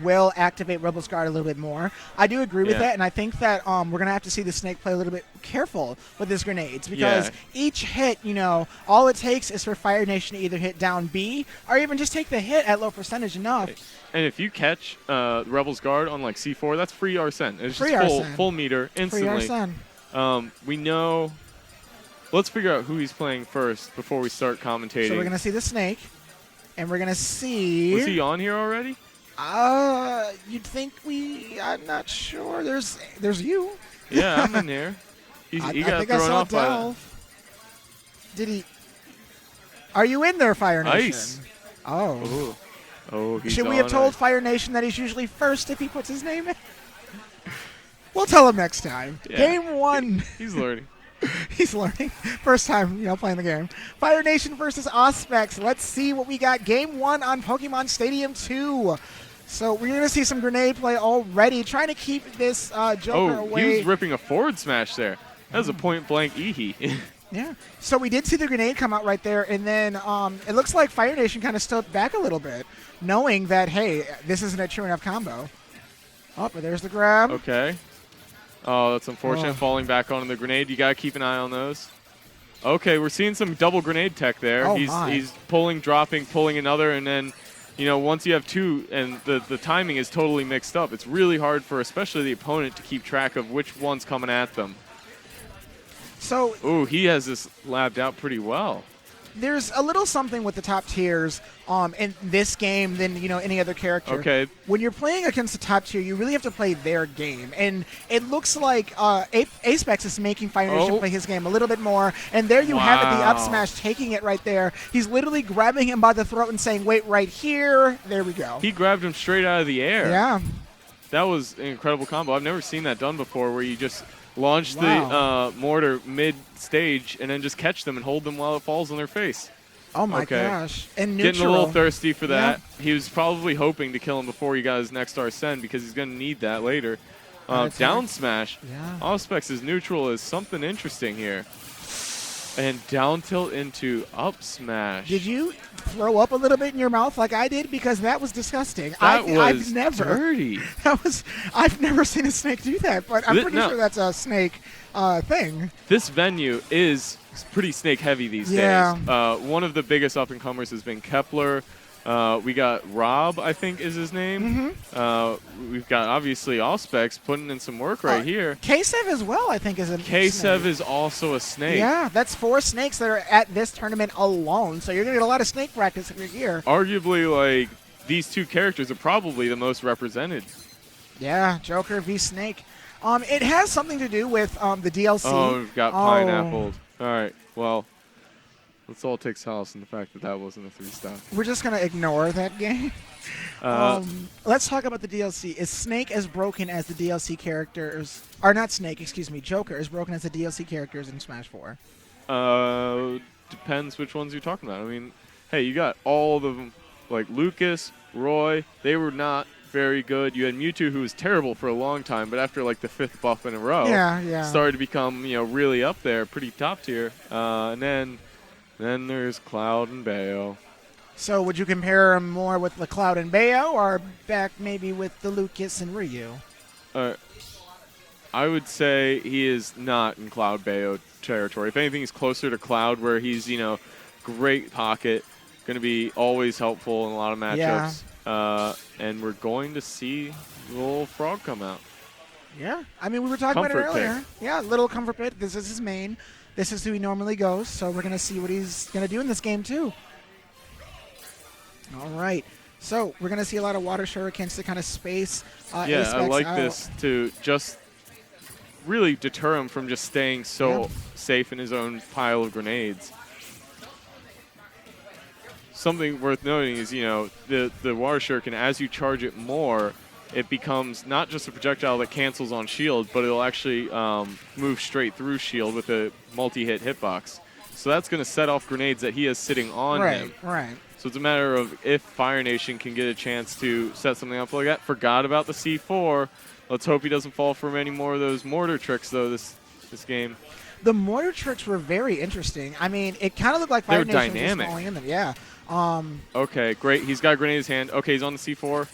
will activate Rebel's Guard a little bit more. I do agree with Yeah. that, and I think that we're going to have to see the Snake play a little bit careful with his grenades because each hit, all it takes is for FireNation to either hit down B or even just take the hit at low percentage enough. And if you catch Rebel's Guard on like C4, that's free Arsene. It's Free just Arsene. full meter instantly. Free Arsene. We know. Let's figure out who he's playing first before we start commentating. So we're going to see the Snake, and we're going to see... Was he on here already? You'd think I'm not sure. There's you. Yeah, I'm in here. He I got think thrown I saw off by that. Delve. Did he? Are you in there, FireNation? Ice. Oh. Ooh. Oh, he's Should we have on told ice. FireNation that he's usually first if he puts his name in? We'll tell him next time. Yeah. Game 1. He's learning. He's learning. First time, playing the game. FireNation versus AUSPEX. Let's see what we got. Game 1 on Pokemon Stadium 2. So we're going to see some grenade play already, trying to keep this Joker away. He was ripping a forward smash there. That was a point-blank EHE. Yeah. So we did see the grenade come out right there, and then it looks like FireNation kind of stepped back a little bit, knowing that, hey, this isn't a true enough combo. Oh, but there's the grab. Okay. Oh, that's unfortunate. Oh. Falling back onto the grenade. You got to keep an eye on those. Okay, we're seeing some double grenade tech there. Oh, He's pulling, dropping, pulling another, and then, once you have two and the timing is totally mixed up, it's really hard for especially the opponent to keep track of which one's coming at them. So Ooh, he has this labbed out pretty well. there's a little something with the top tiers in this game than any other character. Okay. When you're playing against the top tier, you really have to play their game, and it looks like AUSPEX is making FireNation play his game a little bit more. And there you have it, the up smash, taking it right there. He's literally grabbing him by the throat and saying, "Wait right here." There we go. He grabbed him straight out of the air. Yeah. That was an incredible combo. I've never seen that done before, where you just launch the mortar mid-stage and then just catch them and hold them while it falls on their face. Oh, my gosh. And Getting a neutral. little thirsty for that. Yeah. He was probably hoping to kill him before he got his next Arsene because he's going to need that later. Down smash. Yeah. AUSPEX's neutral is something interesting here. And down tilt into up smash. Did you throw up a little bit in your mouth like I did? Because that was disgusting. I've never dirty. I've never seen a snake do that, but I'm pretty sure that's a snake thing. This venue is pretty snake heavy these days. One of the biggest up and comers has been Kepler. We got Rob, I think is his name. We've got obviously AUSPEX putting in some work right here. K-Sev as well, I think, is a K-Sev snake. is also a snake. Yeah, that's 4 snakes that are at this tournament alone. So you're going to get a lot of snake practice if you're here. Arguably, like, these two characters are probably the most represented. Yeah, Joker v Snake. It has something to do with the DLC. Oh, we've got pineappled. All right, well, let's all take solace in the fact that that wasn't a 3-star. We're just going to ignore that game. Let's talk about the DLC. Is Snake as broken as the DLC characters? Or not Snake, excuse me. Joker is broken as the DLC characters in Smash 4. Depends which ones you're talking about. I mean, hey, you got all of them, like Lucas, Roy. They were not very good. You had Mewtwo, who was terrible for a long time, but after like the 5th buff in a row, started to become really up there, pretty top tier. And then there's Cloud and Bayo. So would you compare him more with the Cloud and Bayo, or back maybe with the Lucas and Ryu? I would say he is not in Cloud Bayo territory. If anything, he's closer to Cloud, where he's great pocket, going to be always helpful in a lot of matchups. And we're going to see the little frog come out. Yeah, I mean, we were talking about it earlier. Pick. Yeah, little comfort pit. This is his main. This is who he normally goes. So we're going to see what he's going to do in this game too. All right. So we're going to see a lot of water shurikens to kind of space Yeah, I like out. this to just really deter him from just staying so safe in his own pile of grenades. Something worth noting is, the water shuriken, as you charge it more, it becomes not just a projectile that cancels on shield, but it'll actually move straight through shield with a multi-hit hitbox. So that's going to set off grenades that he has sitting on him. Right. So it's a matter of if FireNation can get a chance to set something up like that. Forgot about the C4. Let's hope he doesn't fall for any more of those mortar tricks, though, this game. The mortar tricks were very interesting. I mean, it kind of looked like FireNation was just falling in them. Yeah. Okay, great. He's got a grenade in his hand. Okay, he's on the C4.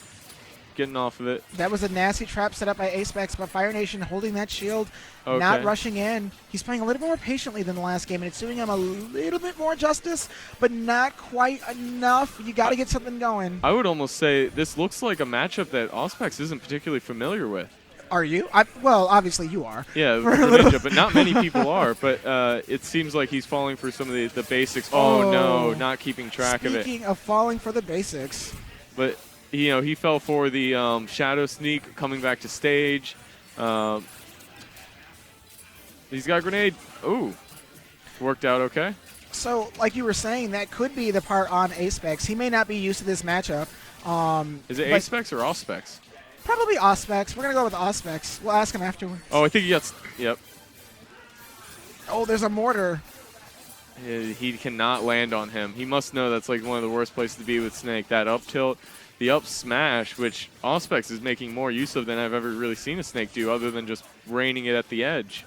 getting off of it. That was a nasty trap set up by AUSPEX, but FireNation holding that shield, not rushing in. He's playing a little bit more patiently than the last game, and it's doing him a little bit more justice, but not quite enough. You got to get something going. I would almost say this looks like a matchup that AUSPEX isn't particularly familiar with. Are you? Well, obviously you are. Yeah, Greninja, but not many people are. But it seems like he's falling for some of the basics. Oh, no, not keeping track of it. Speaking of falling for the basics. But he fell for the shadow sneak coming back to stage. He's got a grenade. Ooh, worked out okay. So, like you were saying, that could be the part on AUSPEX. He may not be used to this matchup. Is it AUSPEX or AUSPEX? Probably AUSPEX. We're going to go with AUSPEX. We'll ask him afterwards. Oh, I think he got... Yep. Oh, there's a mortar. Yeah, he cannot land on him. He must know that's like one of the worst places to be with Snake. That up tilt, the up smash, which AUSPEX is making more use of than I've ever really seen a Snake do, other than just raining it at the edge.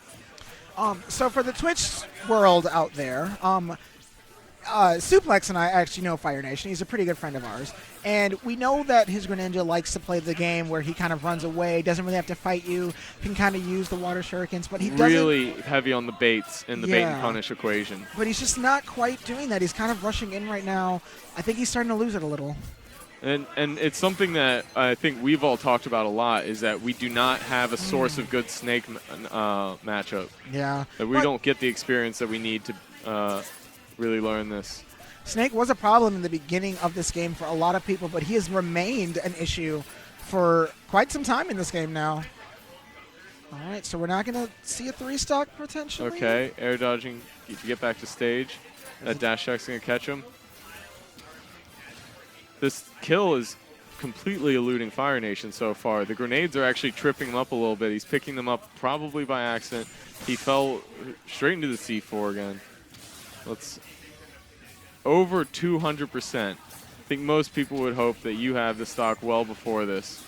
So for the Twitch world out there, Suplex and I actually know FireNation. He's a pretty good friend of ours. And we know that his Greninja likes to play the game where he kind of runs away, doesn't really have to fight you, can kind of use the water shurikens, but he doesn't... Really heavy on the baits in the bait and punish equation. But he's just not quite doing that. He's kind of rushing in right now. I think he's starting to lose it a little. And it's something that I think we've all talked about a lot, is that we do not have a source of good Snake matchup. Yeah. That we don't get the experience that we need to really learn this. Snake was a problem in the beginning of this game for a lot of people, but he has remained an issue for quite some time in this game now. All right, so we're not going to see a 3-stock potentially. Okay, air dodging to get back to stage. That dash attack's going to catch him. This kill is completely eluding FireNation so far. The grenades are actually tripping him up a little bit. He's picking them up probably by accident. He fell straight into the C4 again. Let's... Over 200%. I think most people would hope that you have the stock well before this.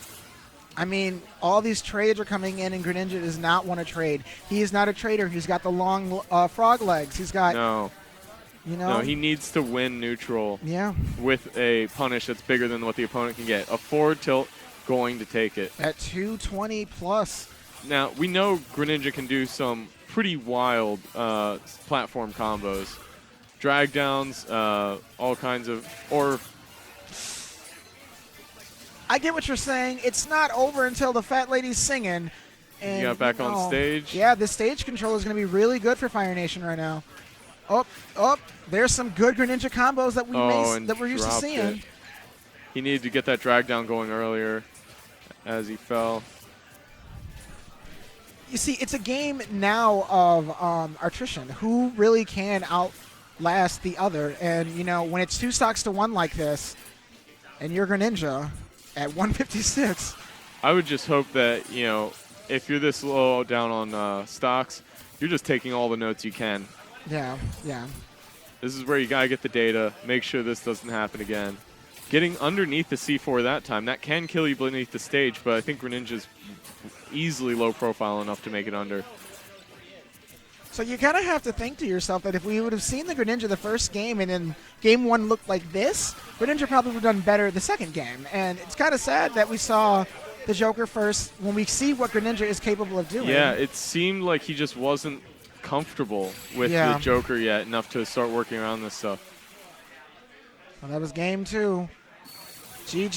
I mean, all these trades are coming in, and Greninja does not want to trade. He is not a trader. He's got the long frog legs. He's got... No. You know? No, he needs to win neutral. Yeah. With a punish that's bigger than what the opponent can get. A forward tilt, going to take it. At 220 plus. Now, we know Greninja can do some pretty wild platform combos. Drag downs, all kinds of, or... I get what you're saying. It's not over until the fat lady's singing. And, you got back on stage. Yeah, the stage control is going to be really good for FireNation right now. Oh, there's some good Greninja combos that we're used to seeing. It. He needed to get that drag down going earlier as he fell. You see, it's a game now of attrition. Who really can outlast the other? And, you know, when it's 2 stocks to 1 like this, and you're Greninja at 156. I would just hope that, you know, if you're this low down on stocks, you're just taking all the notes you can. Yeah, yeah. This is where you got to get the data, make sure this doesn't happen again. Getting underneath the C4 that time, that can kill you beneath the stage, but I think Greninja's easily low profile enough to make it under. So you kind of have to think to yourself that if we would have seen the Greninja the first game and then game 1 looked like this, Greninja probably would have done better the second game. And it's kind of sad that we saw the Joker first when we see what Greninja is capable of doing. Yeah, it seemed like he just wasn't comfortable with the Joker yet enough to start working around this stuff. Well, that was game 2. GG.